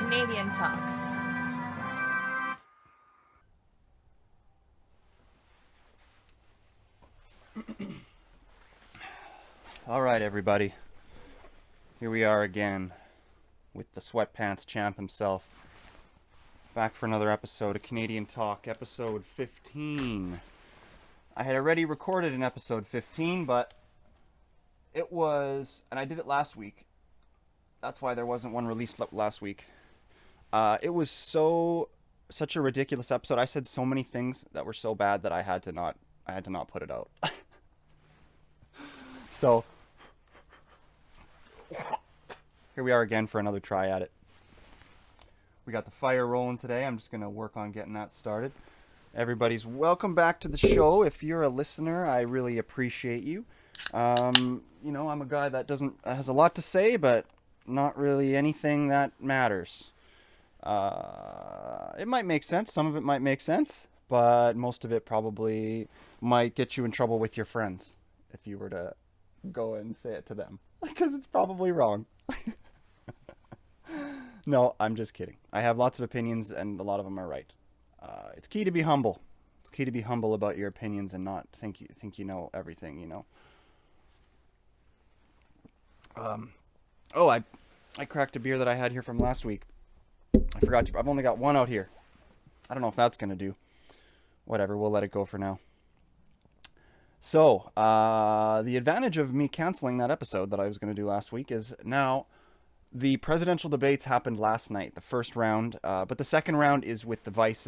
Canadian talk. All right, everybody. Here we are again with the sweatpants champ himself. Back for another episode of Canadian Talk, episode 15. I had already recorded an episode 15, but it was, and I did it last week. That's why there wasn't one released last week. It was such a ridiculous episode. I said so many things that were so bad that I had to not put it out. So here we are again for another try at it. We got the fire rolling today. I'm just going to work on getting that started. Everybody's welcome back to the show. If you're a listener, I really appreciate you. I'm a guy that has a lot to say, but not really anything that matters. It might make sense. Some of it might make sense, but most of it probably might get you in trouble with your friends if you were to go and say it to them, because it's probably wrong. No, I'm just kidding. I have lots of opinions, and a lot of them are right. It's key to be humble. It's key to be humble about your opinions and not think you know everything. I cracked a beer that I had here from last week. I forgot to. I've only got one out here. I don't know if that's gonna do. Whatever. We'll let it go for now. So, the advantage of me canceling that episode that I was going to do last week is now the presidential debates happened last night, the first round, but the second round is with the vice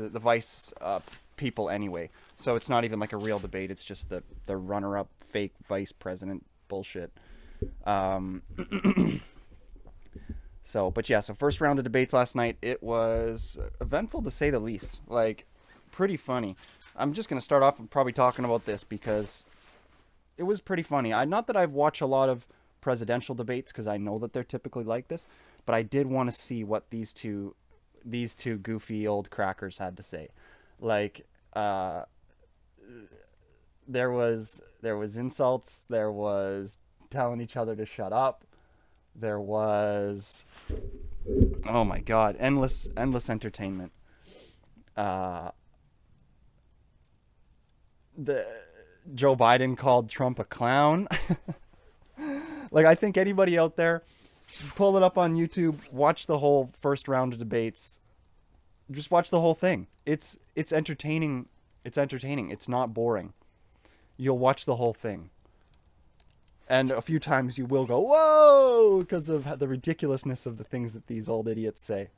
people anyway. So it's not even like a real debate. It's just the runner-up fake vice president bullshit. So first round of debates last night, it was eventful to say the least. Like, pretty funny. I'm just going to start off with probably talking about this because it was pretty funny. Not that I've watched a lot of presidential debates because I know that they're typically like this, but I did want to see what these two goofy old crackers had to say. Like, there was insults, there was telling each other to shut up, there was, oh my god, endless entertainment. Joe Biden called Trump a clown. Like, I think anybody out there, pull it up on YouTube, watch the whole first round of debates. Just watch the whole thing. It's entertaining. It's entertaining. It's not boring. You'll watch the whole thing. And a few times you will go, whoa, because of the ridiculousness of the things that these old idiots say.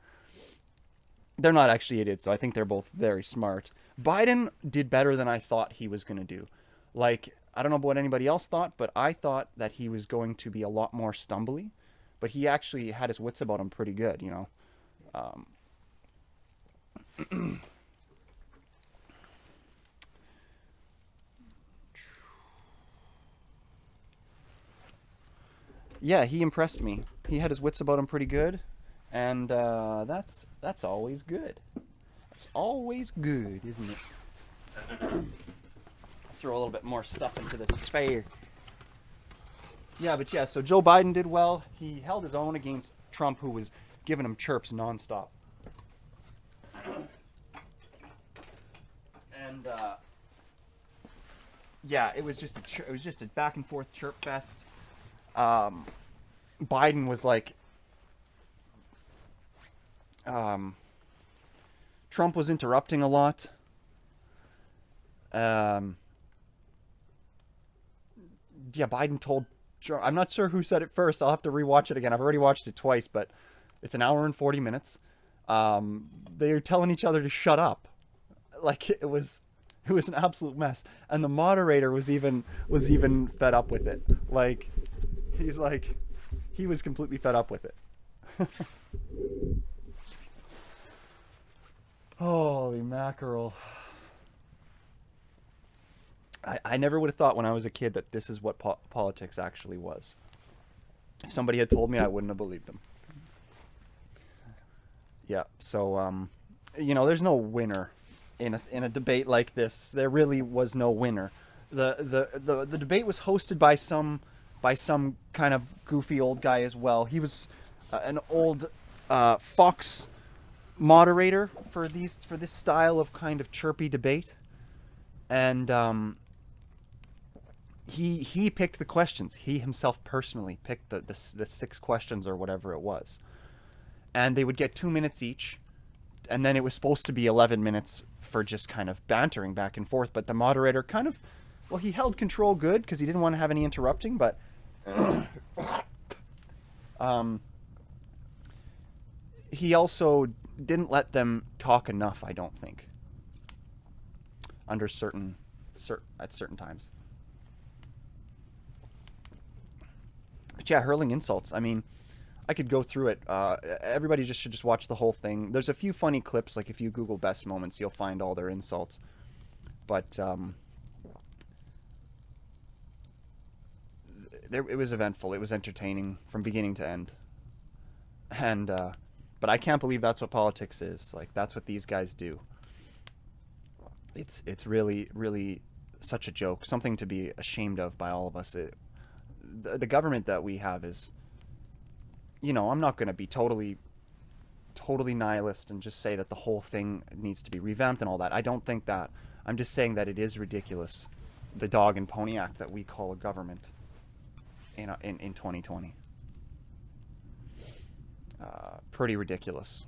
They're not actually idiots, so I think they're both very smart. Biden did better than I thought he was going to do. Like, I don't know what anybody else thought, but I thought that he was going to be a lot more stumbly. But he actually had his wits about him pretty good, Yeah, he impressed me. He had his wits about him pretty good. And that's always good. That's always good, isn't it? Throw a little bit more stuff into this fire. So Joe Biden did well. He held his own against Trump, who was giving him chirps nonstop. And it was just a back and forth chirp fest. Biden was like, Trump was interrupting a lot. Biden told Trump, I'm not sure who said it first. I'll have to rewatch it again. I've already watched it twice, but it's an hour and 40 minutes. They're telling each other to shut up. Like, it was an absolute mess. And the moderator was even fed up with it. Like, he was completely fed up with it. Holy mackerel. I never would have thought when I was a kid that this is what politics actually was. If somebody had told me, I wouldn't have believed them. Yeah, so, there's no winner in a debate like this. There really was no winner. The debate was hosted by some kind of goofy old guy as well. He was an old Fox moderator for this style of kind of chirpy debate, and he picked the questions. He himself personally picked the 6 questions or whatever it was, and they would get 2 minutes each, and then it was supposed to be 11 minutes for just kind of bantering back and forth. But the moderator kind of, well, he held control good because he didn't want to have any interrupting, but he also didn't let them talk enough, I don't think, under at certain times. But yeah, hurling insults. I mean, I could go through it. Everybody should just watch the whole thing. There's a few funny clips. Like if you Google best moments, you'll find all their insults. But it was eventful. It was entertaining from beginning to end. And but I can't believe that's what politics is. Like that's what these guys do. It's really, really such a joke. Something to be ashamed of by all of us. The government that we have is, you know, I'm not going to be totally nihilist and just say that the whole thing needs to be revamped and all that. I don't think that. I'm just saying that it is ridiculous, the dog and pony act that we call a government in 2020. Pretty ridiculous.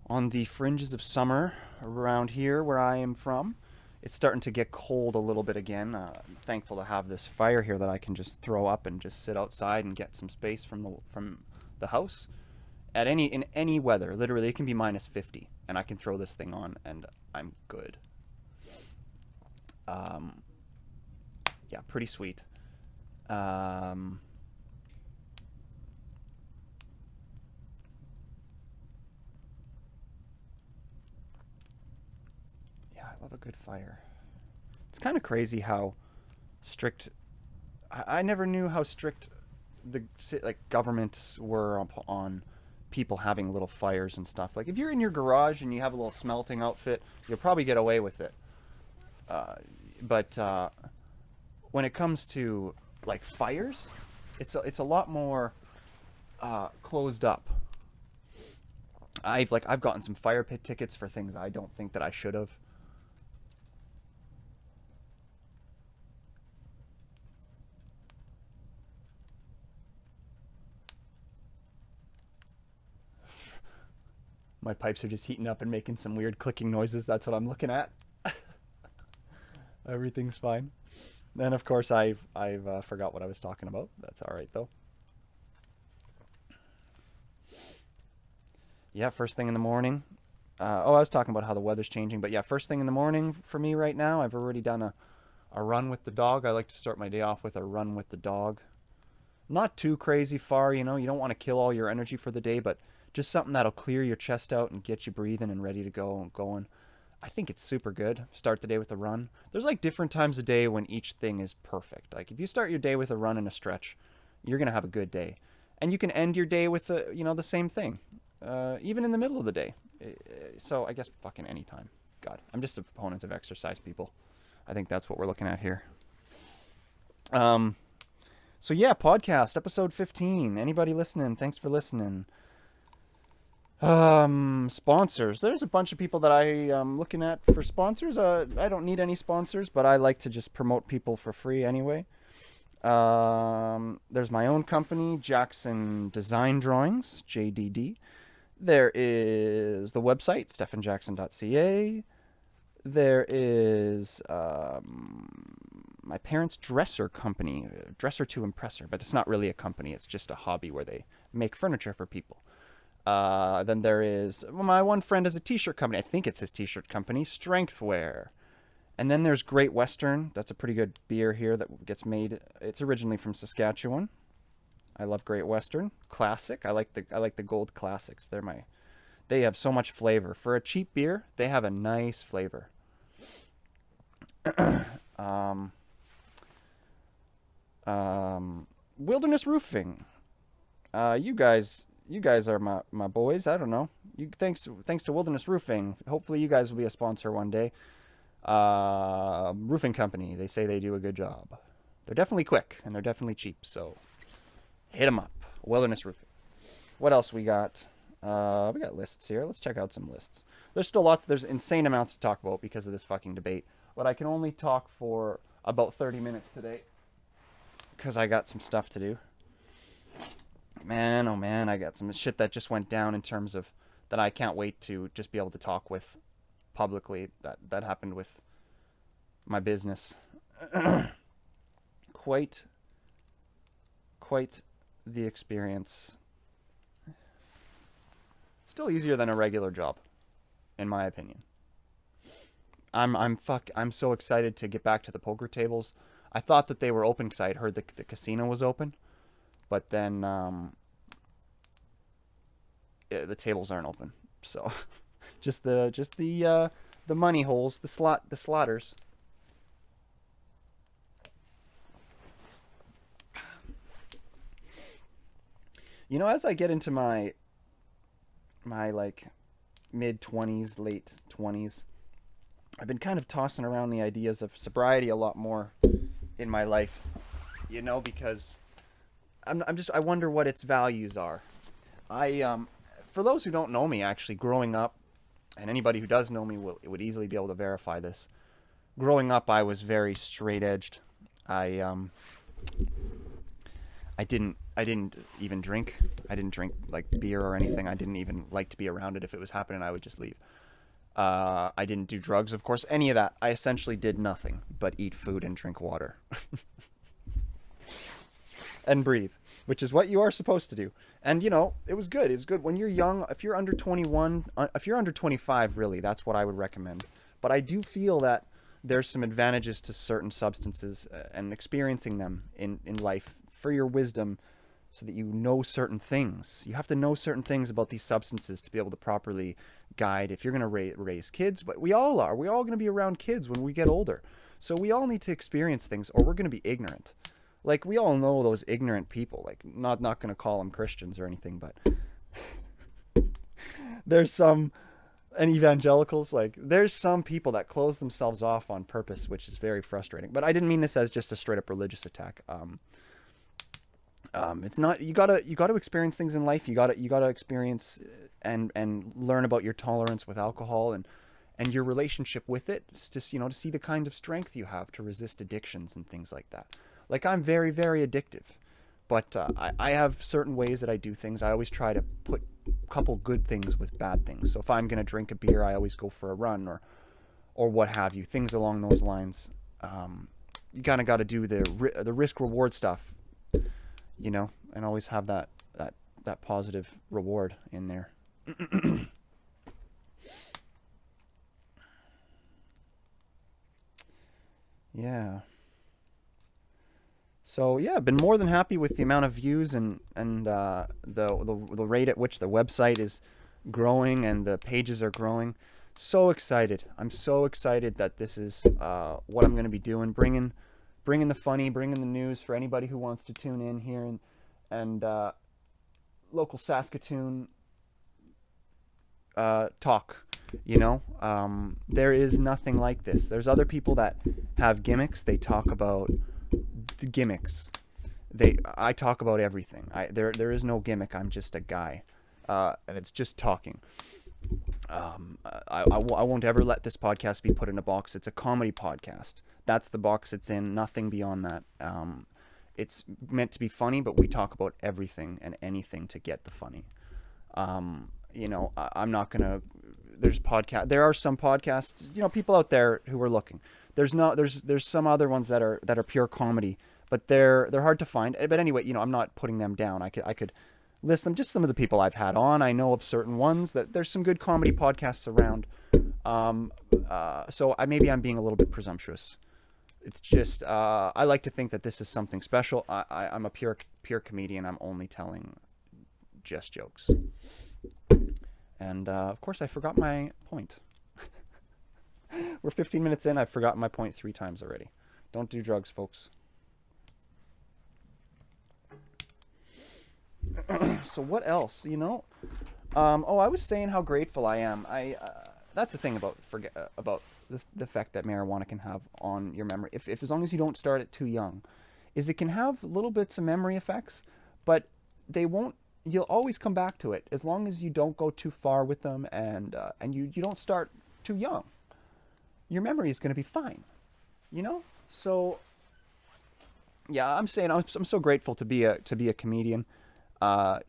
On the fringes of summer around here where I am from, it's starting to get cold a little bit again. I'm thankful to have this fire here that I can just throw up and just sit outside and get some space from the house. In any weather, literally, it can be minus 50, and I can throw this thing on, and I'm good. Yeah, pretty sweet. Yeah, I love a good fire. It's kind of crazy how strict. I never knew how strict the governments were on people having little fires and stuff. Like if you're in your garage and you have a little smelting outfit, you'll probably get away with it. But when it comes to like fires, it's a lot more closed up. I've gotten some fire pit tickets for things I don't think that I should have. My pipes are just heating up and making some weird clicking noises. That's what I'm looking at. Everything's fine. And of course, I've forgot what I was talking about. That's all right though. Yeah, first thing in the morning. I was talking about how the weather's changing, but yeah, first thing in the morning for me right now, I've already done a run with the dog. I like to start my day off with a run with the dog. Not too crazy far, you know. You don't want to kill all your energy for the day, but just something that'll clear your chest out and get you breathing and ready to go and going. I think it's super good. Start the day with a run. There's like different times of day when each thing is perfect. Like if you start your day with a run and a stretch, you're going to have a good day. And you can end your day with the same thing. Even in the middle of the day. So I guess fucking anytime. God, I'm just a proponent of exercise, people. I think that's what we're looking at here. So yeah, podcast episode 15. Anybody listening? Thanks for listening. Sponsors. There's a bunch of people that I am looking at for sponsors. I don't need any sponsors, but I like to just promote people for free anyway. There's my own company, Jackson Design Drawings, JDD. There is the website, stephanjackson.ca. There is my parents' dresser company, Dresser to Impressor, but it's not really a company. It's just a hobby where they make furniture for people. Then there is, my one friend has a t-shirt company. I think it's his t-shirt company, Strengthwear. And then there's Great Western. That's a pretty good beer here that gets made. It's originally from Saskatchewan. I love Great Western. Classic. I like the gold classics. They have so much flavor. For a cheap beer, they have a nice flavor. Wilderness Roofing. You guys are my boys. I don't know. Thanks to Wilderness Roofing. Hopefully you guys will be a sponsor one day. Roofing company. They say they do a good job. They're definitely quick and they're definitely cheap. So hit them up. Wilderness Roofing. What else we got? We got lists here. Let's check out some lists. There's still lots. There's insane amounts to talk about because of this fucking debate. But I can only talk for about 30 minutes today because I got some stuff to do. Man, oh man, I got some shit that just went down in terms of that I can't wait to just be able to talk with publicly. That happened with my business. quite the experience. Still easier than a regular job, in my opinion. I'm so excited to get back to the poker tables. I thought that they were open because I had heard the casino was open, but then the tables aren't open. So just the money holes, the slotters. You know, as I get into my like mid-20s, late 20s, I've been kind of tossing around the ideas of sobriety a lot more in my life, you know, because I wonder what its values are. For those who don't know me, actually, growing up, and anybody who does know me would easily be able to verify this. Growing up, I was very straight-edged. I didn't even drink. I didn't drink like beer or anything. I didn't even like to be around it. If it was happening, I would just leave. I didn't do drugs, of course, any of that. I essentially did nothing but eat food and drink water. And breathe, which is what you are supposed to do. And, you know, it was good. It's good when you're young. If you're under 21, if you're under 25, really, that's what I would recommend. But I do feel that there's some advantages to certain substances and experiencing them in life for your wisdom, so that you know certain things. You have to know certain things about these substances to be able to properly guide if you're going to raise kids. But we all are. We're all going to be around kids when we get older. So we all need to experience things or we're going to be ignorant. Like, we all know those ignorant people. Like, not going to call them Christians or anything, but there's some, and evangelicals, like, there's some people that close themselves off on purpose, which is very frustrating. But I didn't mean this as just a straight up religious attack. It's not, you gotta experience things in life. You gotta experience and learn about your tolerance with alcohol and your relationship with it. It's just, you know, to see the kind of strength you have to resist addictions and things like that. Like, I'm very, very addictive, but I have certain ways that I do things. I always try to put a couple good things with bad things. So if I'm gonna drink a beer, I always go for a run or what have you. Things along those lines. You kind of got to do the risk reward stuff, you know, and always have that positive reward in there. Yeah. So yeah, been more than happy with the amount of views and the rate at which the website is growing and the pages are growing. So excited! I'm so excited that this is what I'm going to be doing, bringing the funny, bringing the news for anybody who wants to tune in here and local Saskatoon talk. You know, there is nothing like this. There's other people that have gimmicks. They talk about the gimmicks. I talk about everything. There is no gimmick. I'm just a guy, and it's just talking. I won't ever let this podcast be put in a box. It's a comedy podcast. That's the box it's in. Nothing beyond that. It's meant to be funny, but we talk about everything and anything to get the funny. You know, I'm not gonna. There are some podcasts. You know, people out there who are looking. There's some other ones that are pure comedy, but they're hard to find. But anyway, you know, I'm not putting them down. I could list them. Just some of the people I've had on. I know of certain ones that there's some good comedy podcasts around. So maybe I'm being a little bit presumptuous. It's just I like to think that this is something special. I'm a pure comedian. I'm only telling just jokes. And of course, I forgot my point. We're 15 minutes in. I've forgotten my point 3 times already. Don't do drugs, folks. So what else? You know? I was saying how grateful I am. That's the thing about the effect that marijuana can have on your memory. If as long as you don't start it too young, is it can have little bits of memory effects, but they won't. You'll always come back to it as long as you don't go too far with them, and you don't start too young. Your memory is going to be fine, you know. So yeah, I'm saying I'm so grateful to be a comedian.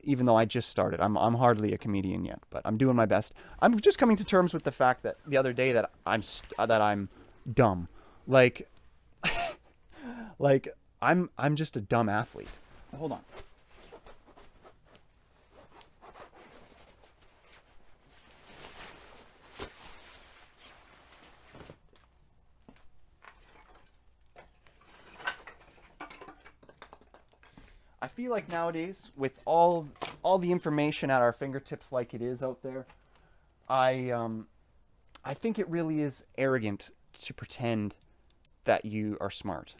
Even though I just started, I'm hardly a comedian yet, but I'm doing my best. I'm just coming to terms with the fact that the other day that I'm dumb, like like I'm just a dumb athlete. Hold on. I feel like nowadays, with all the information at our fingertips, like it is out there, I think it really is arrogant to pretend that you are smart.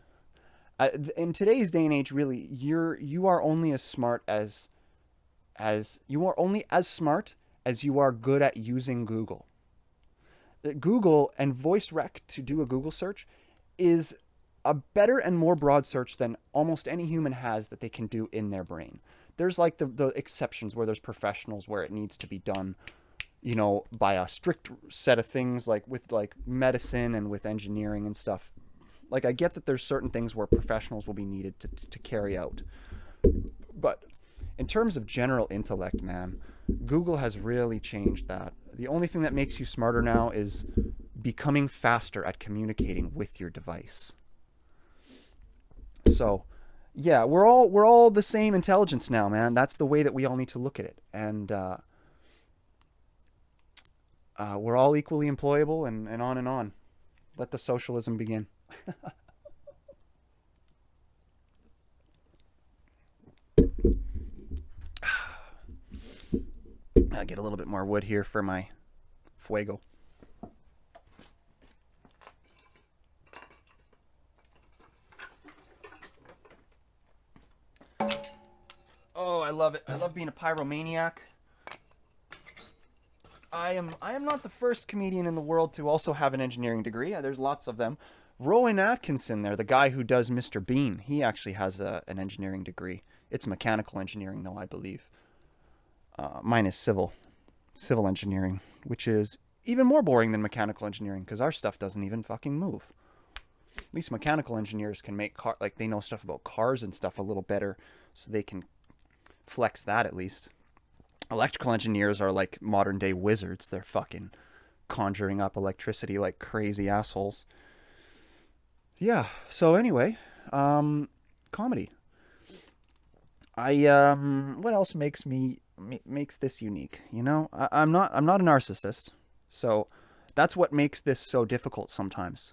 In today's day and age, really, you are only as smart as you are only as smart as you are good at using Google. Google and voice rec to do a Google search is a better and more broad search than almost any human has that they can do in their brain. There's like the exceptions where there's professionals where it needs to be done, you know, by a strict set of things, like with like medicine and with engineering and stuff. Like I get that there's certain things where professionals will be needed to carry out. But in terms of general intellect, man, Google has really changed that. The only thing that makes you smarter now is becoming faster at communicating with your device. So, yeah, we're all the same intelligence now, man. That's the way that we all need to look at it, and we're all equally employable, and on and on. Let the socialism begin. I'll get a little bit more wood here for my fuego. Oh, I love it. I love being a pyromaniac. I am not the first comedian in the world to also have an engineering degree. There's lots of them. Rowan Atkinson there, the guy who does Mr. Bean, he actually has an engineering degree. It's mechanical engineering though, I believe. Mine is civil engineering, which is even more boring than mechanical engineering because our stuff doesn't even fucking move. At least mechanical engineers can make like they know stuff about cars and stuff a little better, so they can flex that at least. Electrical engineers are like modern day wizards. They're fucking conjuring up electricity like crazy assholes. Yeah. So anyway, comedy. What else makes this unique? You know, I'm not a narcissist, so that's what makes this so difficult sometimes.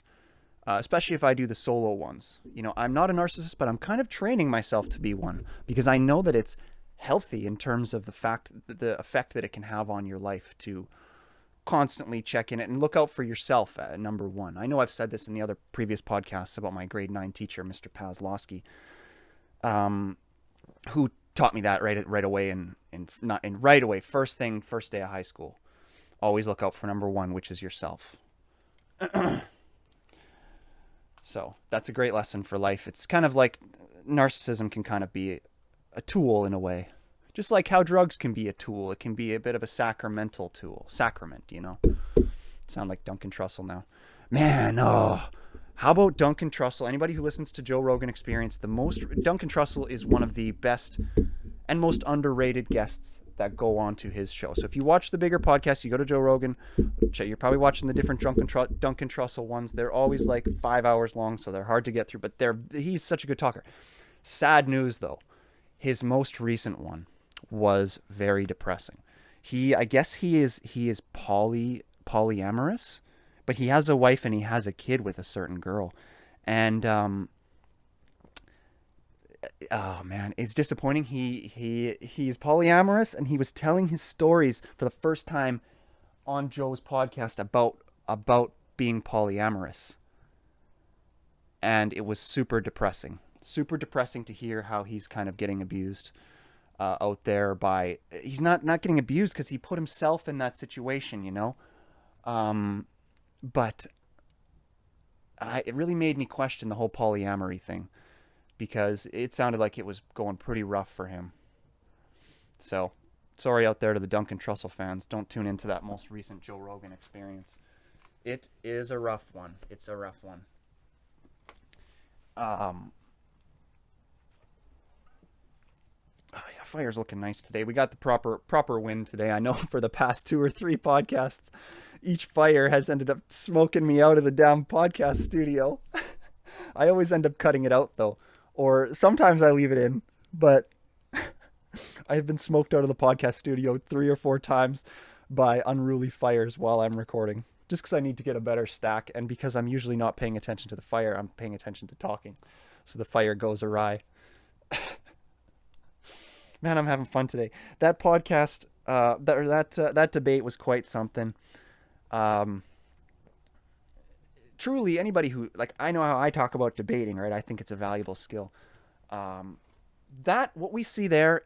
Especially if I do the solo ones. You know, I'm not a narcissist, but I'm kind of training myself to be one because I know that it's healthy in terms of the effect that it can have on your life to constantly check in it and look out for yourself at number one. I know I've said this in the other previous podcasts about my grade 9 teacher, Mr. Pazlowski, who taught me that right away not in right away, first day of high school. Always look out for number one, which is yourself. So that's a great lesson for life. It's kind of like narcissism can kind of be a tool in a way. Just like how drugs can be a tool. It can be a bit of a sacramental tool. Sacrament, you know. Sound like Duncan Trussell now. Man, oh. How about Duncan Trussell? Anybody who listens to Joe Rogan Experience, Duncan Trussell is one of the best and most underrated guests that go on to his show. So if you watch the bigger podcast, you go to Joe Rogan, you're probably watching the different Duncan Trussell ones. They're always like 5 hours long, so they're hard to get through, but he's such a good talker. Sad news though. His most recent one was very depressing. I guess he is polyamorous, but he has a wife and he has a kid with a certain girl. And oh man, it's disappointing. He's polyamorous, and he was telling his stories for the first time on Joe's podcast about being polyamorous. And it was super depressing. Super depressing to hear how he's kind of getting abused out there by... He's not getting abused because he put himself in that situation, you know? But it really made me question the whole polyamory thing. because it sounded like it was going pretty rough for him. So, sorry out there to the Duncan Trussell fans. Don't tune into that most recent Joe Rogan experience. It is a rough one. It's a rough one. Oh yeah, fire's looking nice today. We got the proper wind today. I know for the past 2 or 3 podcasts, each fire has ended up smoking me out of the damn podcast studio. I always end up cutting it out though, or sometimes I leave it in. But I have been smoked out of the podcast studio 3 or 4 times by unruly fires while I'm recording. Just because I need to get a better stack, and because I'm usually not paying attention to the fire, I'm paying attention to talking. So the fire goes awry. Man, I'm having fun today. That podcast, that debate was quite something. Truly, anybody who, like, I know how I talk about debating, right? I think it's a valuable skill. What we see there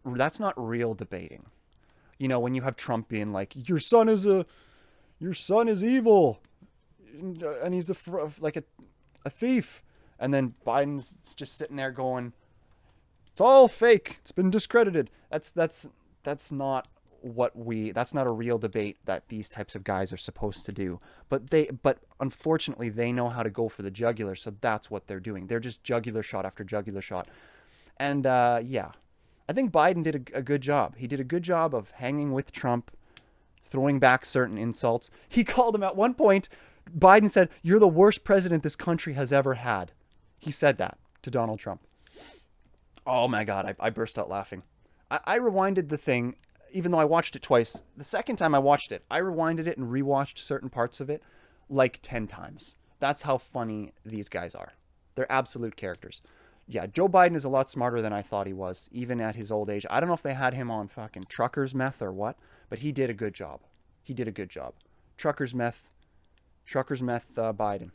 that's not real debating. You know, when you have Trump being like, your son is evil, and he's a thief, and then Biden's just sitting there going, it's all fake, it's been discredited. That's not that's not a real debate that these types of guys are supposed to do. But unfortunately they know how to go for the jugular, so that's what they're doing. They're just jugular shot after jugular shot. And yeah, I think Biden did a good job. He did a good job of hanging with Trump, throwing back certain insults. He called him at one point. Biden said, "You're the worst president this country has ever had." He said that to Donald Trump. Oh my God, I burst out laughing. I rewinded the thing, even though I watched it twice. The second time I watched it, I rewinded it and rewatched certain parts of it like 10 times. That's how funny these guys are. They're absolute characters. Yeah, Joe Biden is a lot smarter than I thought he was, even at his old age. I don't know if they had him on fucking trucker's meth or what, but he did a good job. He did a good job. Trucker's meth, Biden.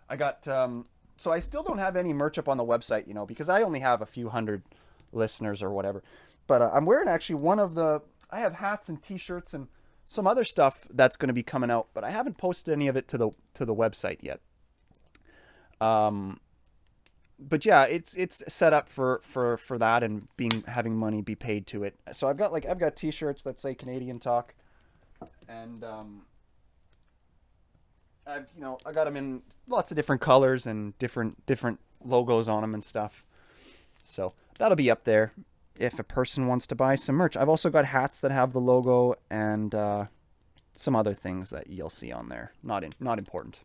I got, so I still don't have any merch up on the website, you know, because I only have a few hundred listeners or whatever. But I'm wearing actually I have hats and t-shirts and some other stuff that's going to be coming out, but I haven't posted any of it to the website yet. But yeah, it's set up for that and having money be paid to it. So I've got t-shirts that say Canadian Talk, and I got them in lots of different colors and different logos on them and stuff. So that'll be up there if a person wants to buy some merch. I've also got hats that have the logo and some other things that you'll see on there. Not important.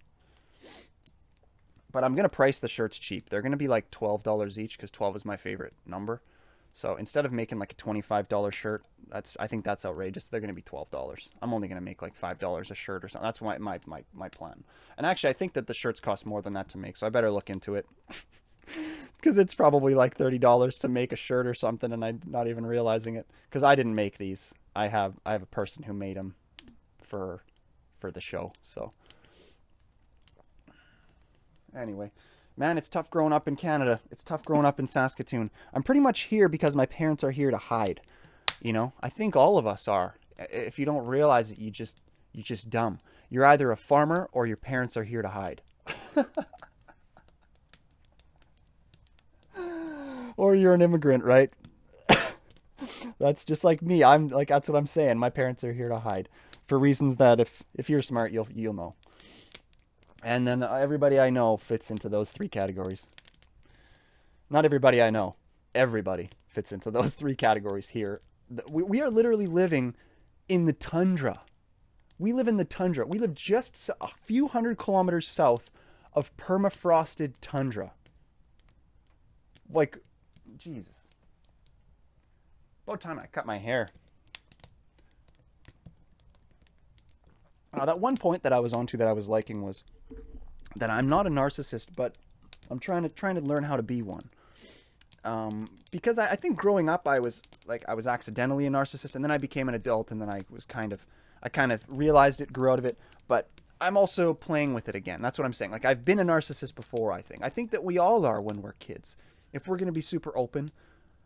But I'm going to price the shirts cheap. They're going to be like $12 each because 12 is my favorite number. So instead of making like a $25 shirt, I think that's outrageous. They're going to be $12. I'm only going to make like $5 a shirt or something. That's my plan. And actually, I think that the shirts cost more than that to make, so I better look into it. Because it's probably like $30 to make a shirt or something, and I'm not even realizing it. Because I didn't make these. I have a person who made them for the show. So anyway, man, it's tough growing up in Canada. It's tough growing up in Saskatoon. I'm pretty much here because my parents are here to hide. You know, I think all of us are. If you don't realize it, you're just dumb. You're either a farmer or your parents are here to hide. Or you're an immigrant, right? That's just like me. That's what I'm saying. My parents are here to hide for reasons that if you're smart, you'll know. And then everybody I know fits into those 3 categories. Not everybody I know. Everybody fits into those 3 categories here. We are literally living in the tundra. We live in the tundra. We live just a few hundred kilometers south of permafrosted tundra. Like, Jesus. About time I cut my hair. That one point that I was onto that I was liking was that I'm not a narcissist, but I'm trying to learn how to be one. Because I think growing up I was accidentally a narcissist, and then I became an adult, and then I kind of realized it, grew out of it, but I'm also playing with it again. That's what I'm saying. Like, I've been a narcissist before, I think. I think that we all are when we're kids. If we're going to be super open,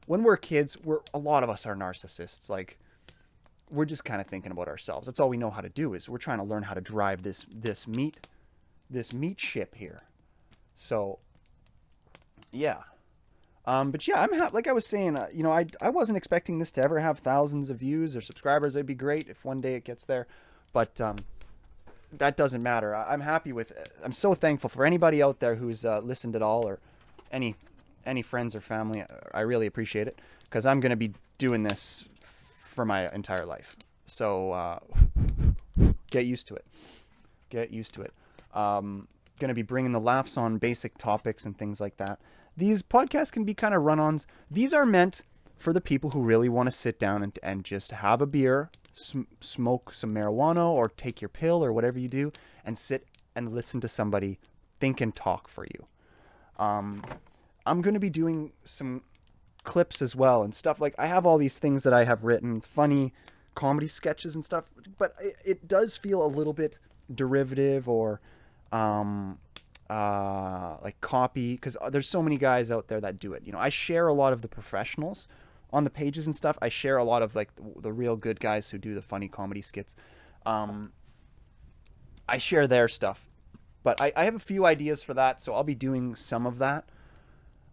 when we're kids, a lot of us are narcissists. Like, we're just kind of thinking about ourselves. That's all we know how to do, is we're trying to learn how to drive this meat ship here. So yeah. But yeah, like I was saying, I wasn't expecting this to ever have thousands of views or subscribers. It'd be great if one day it gets there, but that doesn't matter. I'm happy with it. I'm so thankful for anybody out there who's listened at all, or any friends or family. I really appreciate it, because I'm gonna be doing this for my entire life. So get used to it. Get used to it. Gonna be bringing the laughs on basic topics and things like that. These podcasts can be kind of run-ons. These are meant for the people who really want to sit down and just have a beer, smoke some marijuana, or take your pill, or whatever you do, and sit and listen to somebody think and talk for you. I'm going to be doing some clips as well and stuff. Like, I have all these things that I have written, funny comedy sketches and stuff, but it does feel a little bit derivative, or like copy, because there's so many guys out there that do it. I share a lot of the professionals on the pages and stuff. I share a lot of like the real good guys who do the funny comedy skits. I share their stuff, but I have a few ideas for that, so I'll be doing some of that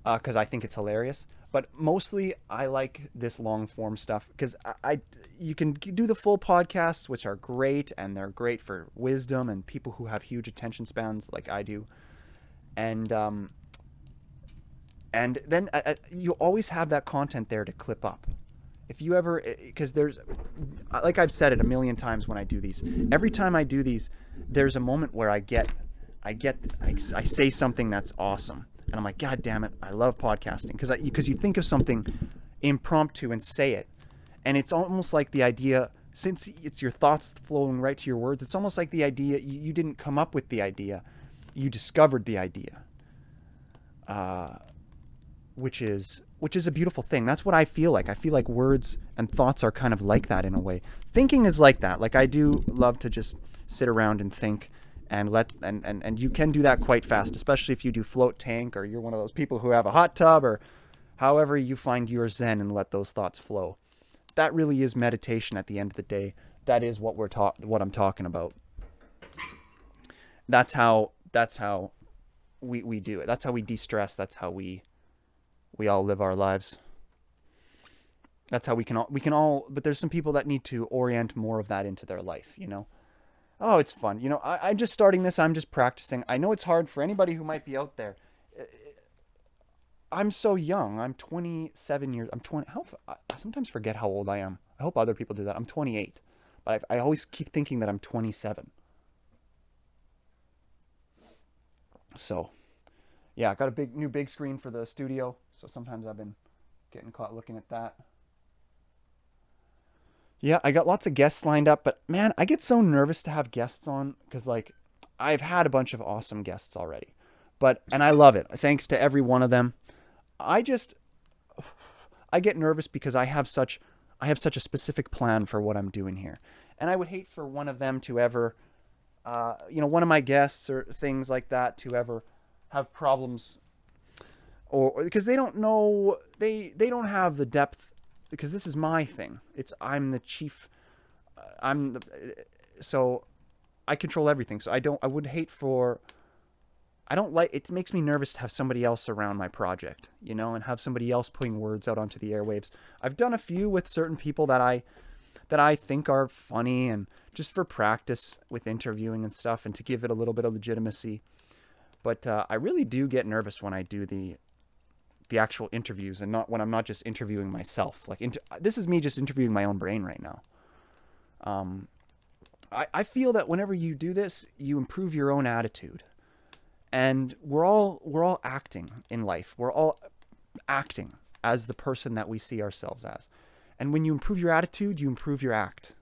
because I think it's hilarious. But mostly I like this long form stuff, because you can do the full podcasts, which are great, and they're great for wisdom and people who have huge attention spans like I do. And then you always have that content there to clip up. If you ever, because there's, like I've said it a million times when I do these, every time I do these, there's a moment where I say something that's awesome. And I'm like, God damn it, I love podcasting. Because you think of something impromptu and say it. And it's almost like the idea, since it's your thoughts flowing right to your words, it's almost like the idea, you didn't come up with the idea. You discovered the idea. Which is a beautiful thing. That's what I feel like. I feel like words and thoughts are kind of like that in a way. Thinking is like that. Like, I do love to just sit around and think, and you can do that quite fast, especially if you do float tank, or you're one of those people who have a hot tub, or however you find your zen and let those thoughts flow. That really is meditation at the end of the day. That is what what I'm talking about. That's how we do it. That's how we de-stress. That's how we all live our lives. That's how we can all, but there's some people that need to orient more of that into their life, Oh, it's fun. I'm just starting this. I'm just practicing. I know it's hard for anybody who might be out there. I'm so young. I'm 27 years. I sometimes forget how old I am. I hope other people do that. I'm 28. But I always keep thinking that I'm 27. So, yeah, I got a new big screen for the studio. So sometimes I've been getting caught looking at that. Yeah, I got lots of guests lined up, but man, I get so nervous to have guests on, because like I've had a bunch of awesome guests already. And I love it. Thanks to every one of them. I get nervous because I have such a specific plan for what I'm doing here. And I would hate for one of them to ever one of my guests or things like that to ever have problems, or because they don't know, they don't have the depth, because this is my thing. I'm the chief. So I control everything. So I don't like, it makes me nervous to have somebody else around my project, and have somebody else putting words out onto the airwaves. I've done a few with certain people that I think are funny, and just for practice with interviewing and stuff, and to give it a little bit of legitimacy. But I really do get nervous when I do the actual interviews, and not when I'm not just interviewing myself. Like, this is me just interviewing my own brain right now. I feel that whenever you do this, you improve your own attitude. And we're all acting in life. We're all acting as the person that we see ourselves as. And when you improve your attitude, you improve your act.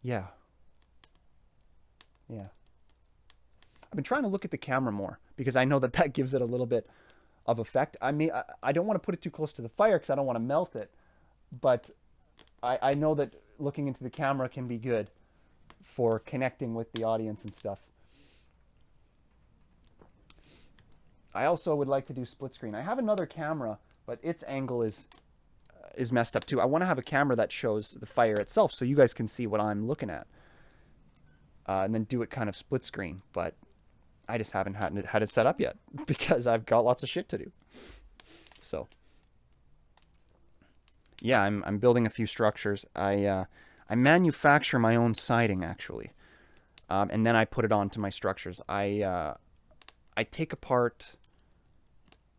Yeah. I've been trying to look at the camera more, because I know that gives it a little bit of effect. I don't want to put it too close to the fire because I don't want to melt it. But I know that looking into the camera can be good for connecting with the audience and stuff. I also would like to do split screen. I have another camera, but its angle is is messed up too. I want to have a camera that shows the fire itself so you guys can see what I'm looking at. And then do it kind of split screen. But I just haven't had it set up yet because I've got lots of shit to do. So, yeah, I'm building a few structures. I manufacture my own siding, actually. And then I put it onto my structures. I take apart,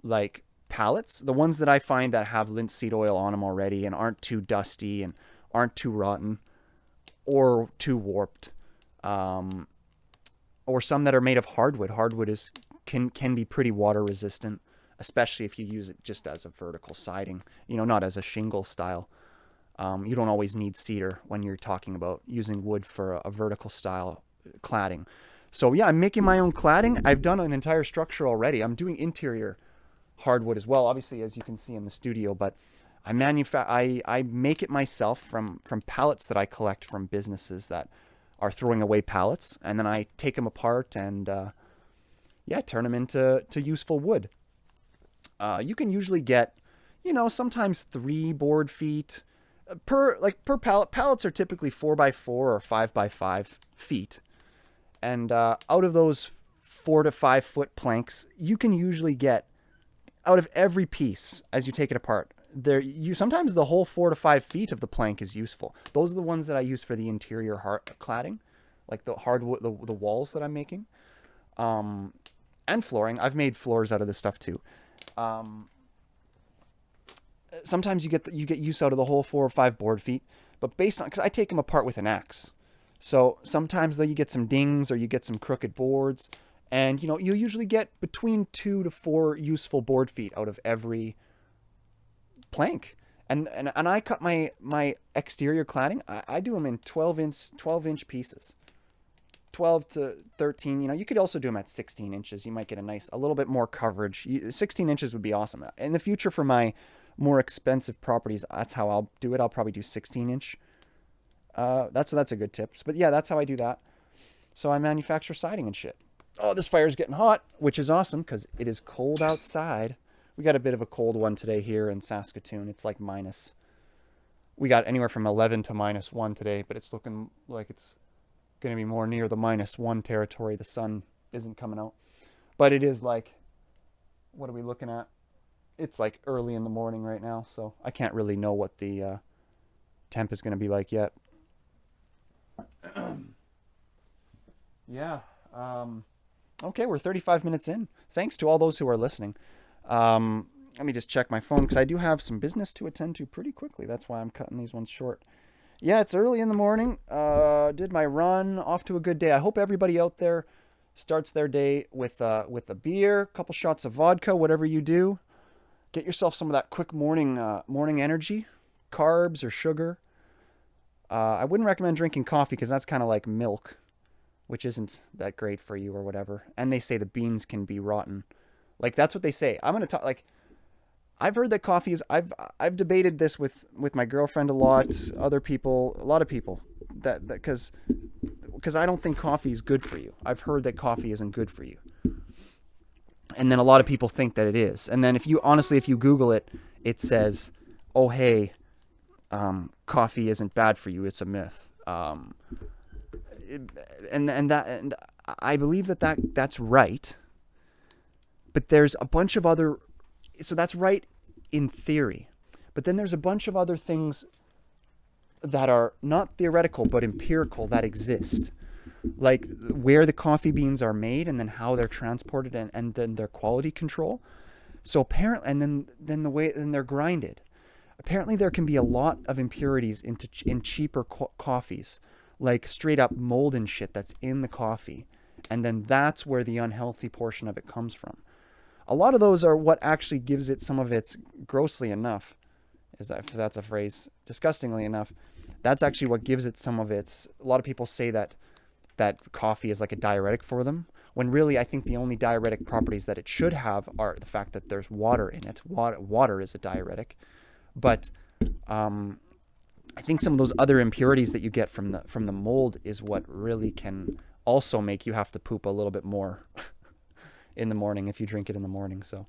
like, pallets, the ones that I find that have linseed oil on them already and aren't too dusty and aren't too rotten or too warped, or some that are made of hardwood. Hardwood can be pretty water resistant, especially if you use it just as a vertical siding, not as a shingle style. You don't always need cedar when you're talking about using wood for a vertical style cladding. So yeah, I'm making my own cladding. I've done an entire structure already. I'm doing interior hardwood as well, obviously, as you can see in the studio, but I make it myself from pallets that I collect from businesses that are throwing away pallets, and then I take them apart and turn them into useful wood. You can usually get, sometimes 3 board feet per pallet. Pallets are typically 4x4 or 5x5 feet, and out of those 4 to 5 foot planks, you can usually get, out of every piece as you take it apart, sometimes the whole 4 to 5 feet of the plank is useful. Those are the ones that I use for the interior cladding, like the hardwood, the walls that I'm making, and flooring. I've made floors out of this stuff too. Sometimes you get use out of the whole 4 or 5 board feet, but because I take them apart with an axe, so sometimes though you get some dings or you get some crooked boards. And, you usually get between 2 to 4 useful board feet out of every plank. And I cut my exterior cladding. I do them in 12-inch pieces. 12 to 13. You could also do them at 16 inches. You might get a little bit more coverage. 16 inches would be awesome. In the future, for my more expensive properties, that's how I'll do it. I'll probably do 16-inch. That's a good tip. But yeah, that's how I do that. So I manufacture siding and shit. Oh, this fire's getting hot, which is awesome because it is cold outside. We got a bit of a cold one today here in Saskatoon. It's like we got anywhere from 11 to -1 today, but it's looking like it's going to be more near the -1 territory. The sun isn't coming out. But it is like, what are we looking at? It's like early in the morning right now, so I can't really know what the temp is going to be like yet. Yeah. Okay, we're 35 minutes in. Thanks to all those who are listening. Let me just check my phone because I do have some business to attend to pretty quickly. That's why I'm cutting these ones short. Yeah, it's early in the morning. Did my run. Off to a good day. I hope everybody out there starts their day with a beer, a couple shots of vodka, whatever you do. Get yourself some of that quick morning energy, carbs or sugar. I wouldn't recommend drinking coffee because that's kind of like milk, which isn't that great for you or whatever. And they say the beans can be rotten. Like, that's what they say. I'm going to talk, like, I've heard that coffee is, I've debated this with my girlfriend a lot, a lot of people, that because I don't think coffee is good for you. I've heard that coffee isn't good for you. And then a lot of people think that it is. And then if you Google it, it says, oh, hey, coffee isn't bad for you. It's a myth. And I believe that's right, but there's a bunch of other, so that's right in theory, but then there's a bunch of other things that are not theoretical but empirical that exist, like where the coffee beans are made and then how they're transported and then their quality control. So apparently, and then the way they're grinded. Apparently there can be a lot of impurities in cheaper coffees, like straight up mold and shit that's in the coffee. And then that's where the unhealthy portion of it comes from. A lot of those are what actually gives it some of its, grossly enough, if that's a phrase, disgustingly enough, that's actually what gives it some of its, a lot of people say that coffee is like a diuretic for them, when really I think the only diuretic properties that it should have are the fact that there's water in it. Water is a diuretic. But I think some of those other impurities that you get from the mold is what really can also make you have to poop a little bit more in the morning if you drink it in the morning. So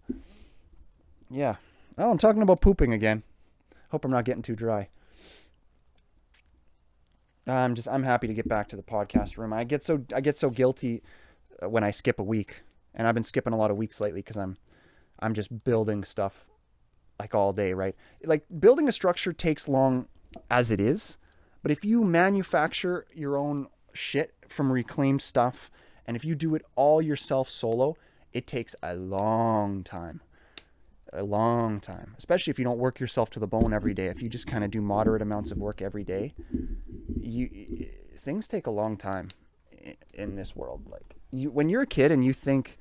yeah. Oh, I'm talking about pooping again. Hope I'm not getting too dry. I'm happy to get back to the podcast room. I get so guilty when I skip a week, and I've been skipping a lot of weeks lately because I'm just building stuff like all day, right? Like building a structure takes long as it is, but if you manufacture your own shit from reclaimed stuff, and if you do it all yourself solo, it takes a long time. A long time, especially if you don't work yourself to the bone every day. If you just kind of do moderate amounts of work every day, things take a long time in this world. Like when you're a kid and you think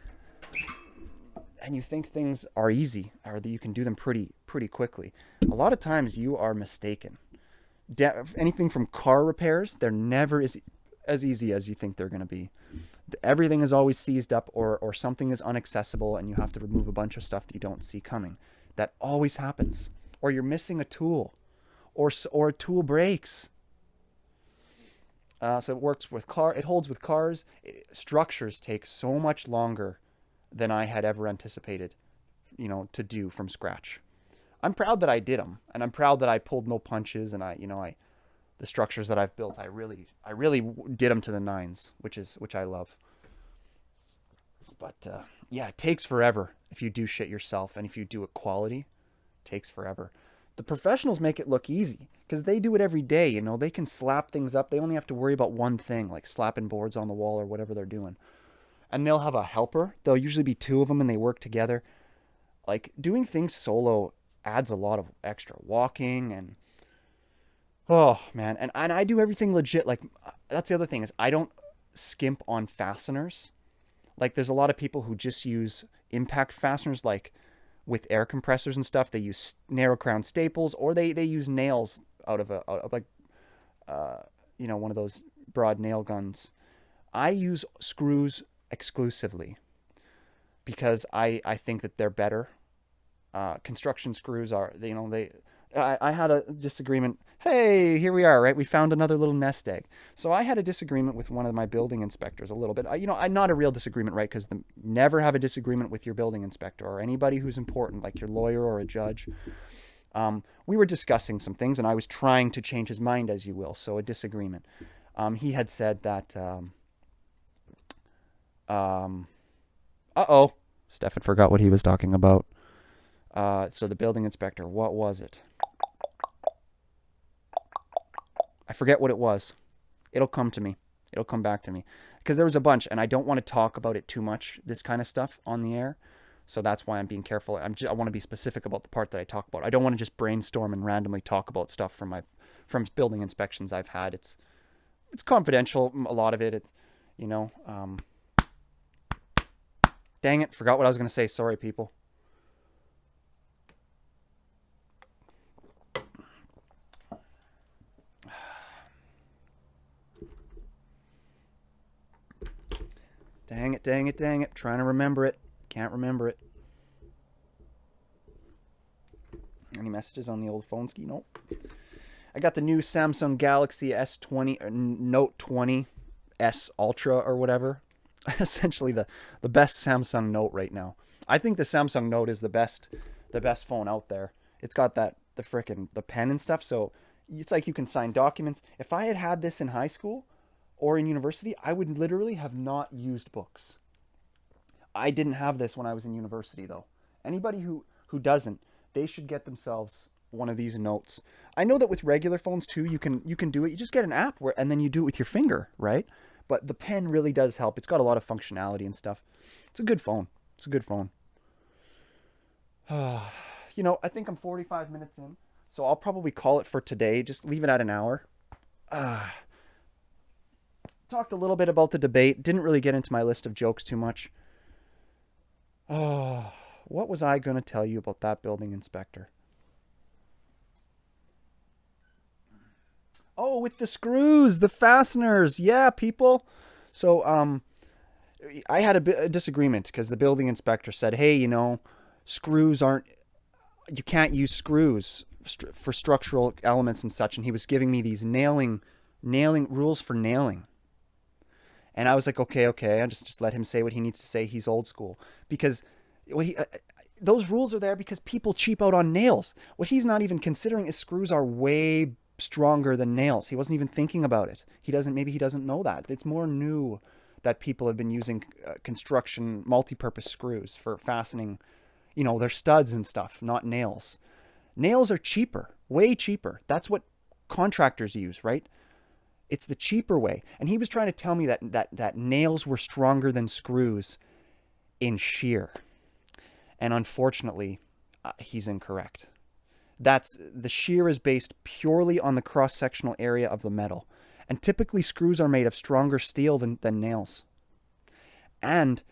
things are easy or that you can do them pretty quickly, a lot of times you are mistaken. Anything from car repairs, they're never as easy as you think they're going to be. Everything is always seized up, or something is inaccessible, and you have to remove a bunch of stuff that you don't see coming. That always happens. Or you're missing a tool, or a tool breaks. So it works with it holds with cars. Structures take so much longer than I had ever anticipated, to do from scratch. I'm proud that I did them, and I'm proud that I pulled no punches, and the structures that I've built, I really did them to the nines, which I love. But yeah, it takes forever if you do shit yourself, and if you do it quality, it takes forever. The professionals make it look easy because they do it every day. They can slap things up. They only have to worry about one thing, like slapping boards on the wall or whatever they're doing. And they'll have a helper. There'll usually be two of them, and they work together. Like doing things solo adds a lot of extra walking and. Oh, man. And I do everything legit. Like, that's the other thing is I don't skimp on fasteners. Like, there's a lot of people who just use impact fasteners, like with air compressors and stuff. They use narrow crown staples, or they use nails out of one of those broad nail guns. I use screws exclusively because I think that they're better. Construction screws are, I had a disagreement. Hey, here we are, right? We found another little nest egg. So I had a disagreement with one of my building inspectors a little bit. I'm not a real disagreement, right? Because never have a disagreement with your building inspector or anybody who's important, like your lawyer or a judge. We were discussing some things, and I was trying to change his mind, as you will. So a disagreement. He had said that, Stephan forgot what he was talking about. So the building inspector, what was it? I forget what it was. It'll come to me. It'll come back to me. Because there was a bunch, and I don't want to talk about it too much, this kind of stuff, on the air. So that's why I'm being careful. I want to be specific about the part that I talk about. I don't want to just brainstorm and randomly talk about stuff from building inspections I've had. It's confidential, a lot of it. Dang it, forgot what I was going to say. Sorry, people. Dang it. Trying to remember it. Can't remember it. Any messages on the old phone ski? Nope. I got the new Samsung Galaxy S20, or Note 20 S Ultra or whatever. Essentially the best Samsung Note right now. I think the Samsung Note is the best phone out there. It's got the pen and stuff, so it's like you can sign documents. If I had this in high school or in university, I would literally have not used books. I didn't have this when I was in university, though. Anybody who doesn't, they should get themselves one of these Notes. I know that with regular phones too, you can do it. You just get an app and then you do it with your finger, right? But the pen really does help. It's got a lot of functionality and stuff. It's a good phone. I think I'm 45 minutes in, so I'll probably call it for today. Just leave it at an hour. Talked a little bit about the debate. Didn't really get into my list of jokes too much. What was I going to tell you about that building inspector? Oh, with the screws, the fasteners. Yeah, people. So, I had a disagreement because the building inspector said, hey, you can't use screws for structural elements and such. And he was giving me these nailing rules for nailing. And I was like, okay. I just let him say what he needs to say. He's old school. Because those rules are there because people cheap out on nails. What he's not even considering is screws are way stronger than nails. He wasn't even thinking about it. Maybe he doesn't know that. It's more new that people have been using construction multi-purpose screws for fastening, their studs and stuff, not nails. Nails are cheaper, way cheaper. That's what contractors use, right? It's the cheaper way. And he was trying to tell me that nails were stronger than screws in shear. And unfortunately, he's incorrect. The shear is based purely on the cross-sectional area of the metal. And typically screws are made of stronger steel than nails. And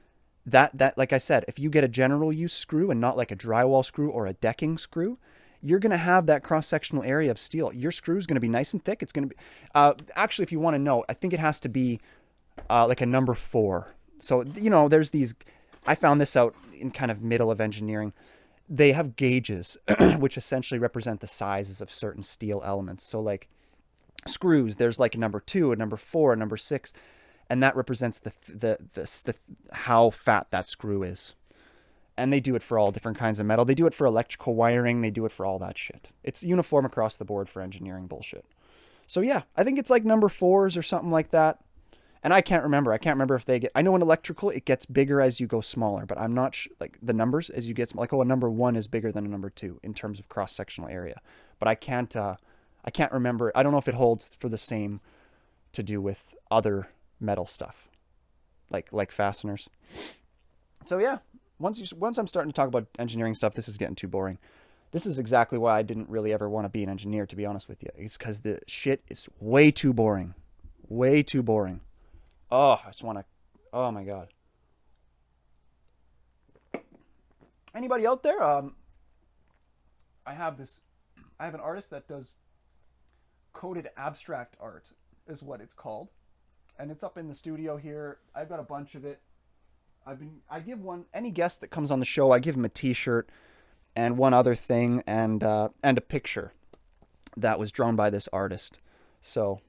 that, like I said, if you get a general use screw and not like a drywall screw or a decking screw, you're going to have that cross-sectional area of steel. Your screw is going to be nice and thick. It's going to be, actually, if you want to know, I think it has to be like a number 4. So, there's these, I found this out in kind of middle of engineering. They have gauges, which essentially represent the sizes of certain steel elements. So like screws, there's like a number 2, a number 4, a number 6, and that represents the how fat that screw is. And they do it for all different kinds of metal. They do it for electrical wiring. They do it for all that shit. It's uniform across the board for engineering bullshit. So yeah, I think it's like number 4s or something like that. And I can't remember. If they get, I know in electrical, it gets bigger as you go smaller, but I'm not like the numbers as you get, like, a number 1 is bigger than a number 2 in terms of cross-sectional area. But I can't remember. I don't know if it holds for the same to do with other metal stuff, like fasteners. So yeah, once I'm starting to talk about engineering stuff, this is getting too boring. This is exactly why I didn't really ever want to be an engineer, to be honest with you. It's because the shit is way too boring. Way too boring. Oh, I just want to... Oh, my God. Anybody out there? I have an artist that does coded abstract art, is what it's called. And it's up in the studio here. I've got a bunch of it. I give any guest that comes on the show, I give him a t-shirt and one other thing and a picture that was drawn by this artist. So,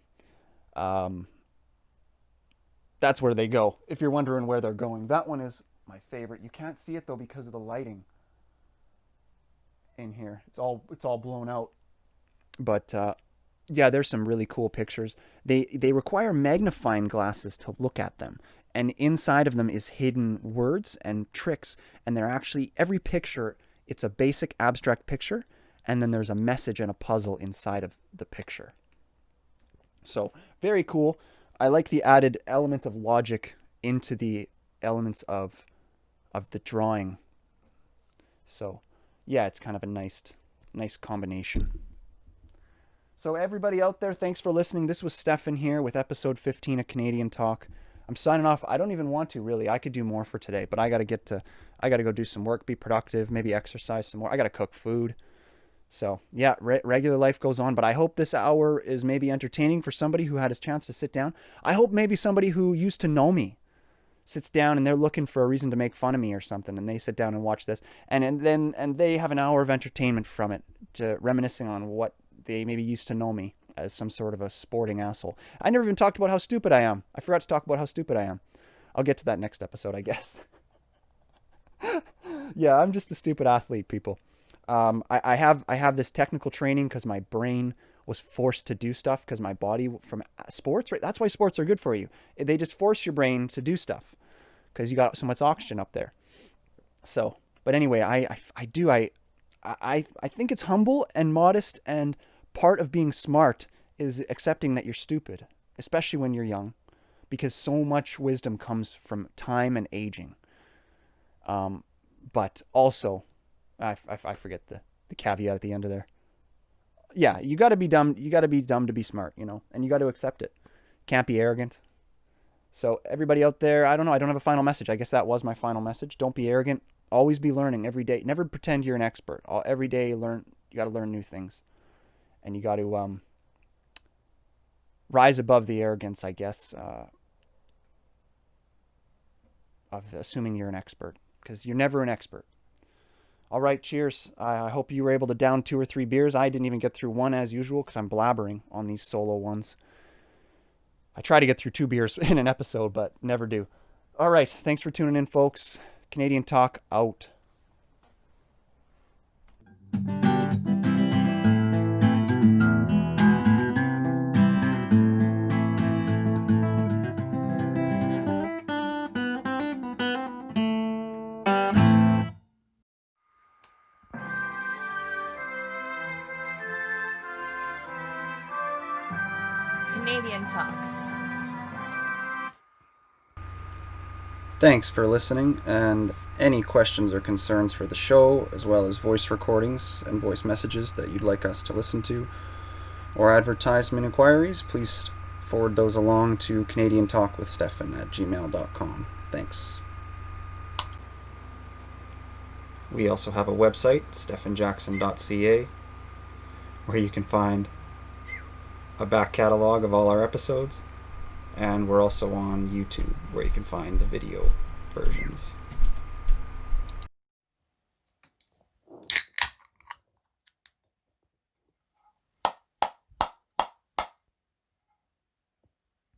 that's where they go, if you're wondering where they're going. That one is my favorite. You can't see it, though, because of the lighting in here. It's all blown out. But, yeah, there's some really cool pictures. They require magnifying glasses to look at them. And inside of them is hidden words and tricks. And they're actually, every picture, it's a basic abstract picture. And then there's a message and a puzzle inside of the picture. So, very cool. I like the added element of logic into the elements of the drawing. So, yeah, it's kind of a nice combination. So everybody out there, thanks for listening. This was Stephan here with episode 15 of Canadian Talk. I'm signing off. I don't even want to, really. I could do more for today, but I got to go do some work, be productive, maybe exercise some more. I got to cook food. So, yeah, regular life goes on, but I hope this hour is maybe entertaining for somebody who had a chance to sit down. I hope maybe somebody who used to know me sits down and they're looking for a reason to make fun of me or something, and they sit down and watch this, and they have an hour of entertainment from it, to reminiscing on what they maybe used to know me as some sort of a sporting asshole. I never even talked about how stupid I am. I forgot to talk about how stupid I am. I'll get to that next episode, I guess. Yeah, I'm just a stupid athlete, people. I have this technical training because my brain was forced to do stuff because my body from sports, right? That's why sports are good for you. They just force your brain to do stuff because you got so much oxygen up there. So, but anyway, I think it's humble and modest, and part of being smart is accepting that you're stupid, especially when you're young, because so much wisdom comes from time and aging. But also, I forget the caveat at the end of there. Yeah, you got to be dumb. You got to be dumb to be smart, and you got to accept it. Can't be arrogant. So everybody out there, I don't know. I don't have a final message. I guess that was my final message. Don't be arrogant. Always be learning every day. Never pretend you're an expert. Every day, learn. You got to learn new things, and you got to rise above the arrogance, I guess, of assuming you're an expert, because you're never an expert. All right, cheers. I hope you were able to down 2 or 3 beers. I didn't even get through one as usual because I'm blabbering on these solo ones. I try to get through 2 beers in an episode, but never do. All right, thanks for tuning in, folks. Canadian Talk out. Canadian talk. Thanks for listening, and any questions or concerns for the show, as well as voice recordings and voice messages that you'd like us to listen to, or advertisement inquiries, please forward those along to canadiantalkwithstephan@gmail.com. Thanks. We also have a website, stephanjackson.ca, where you can find a back catalog of all our episodes, and we're also on YouTube, where you can find the video versions.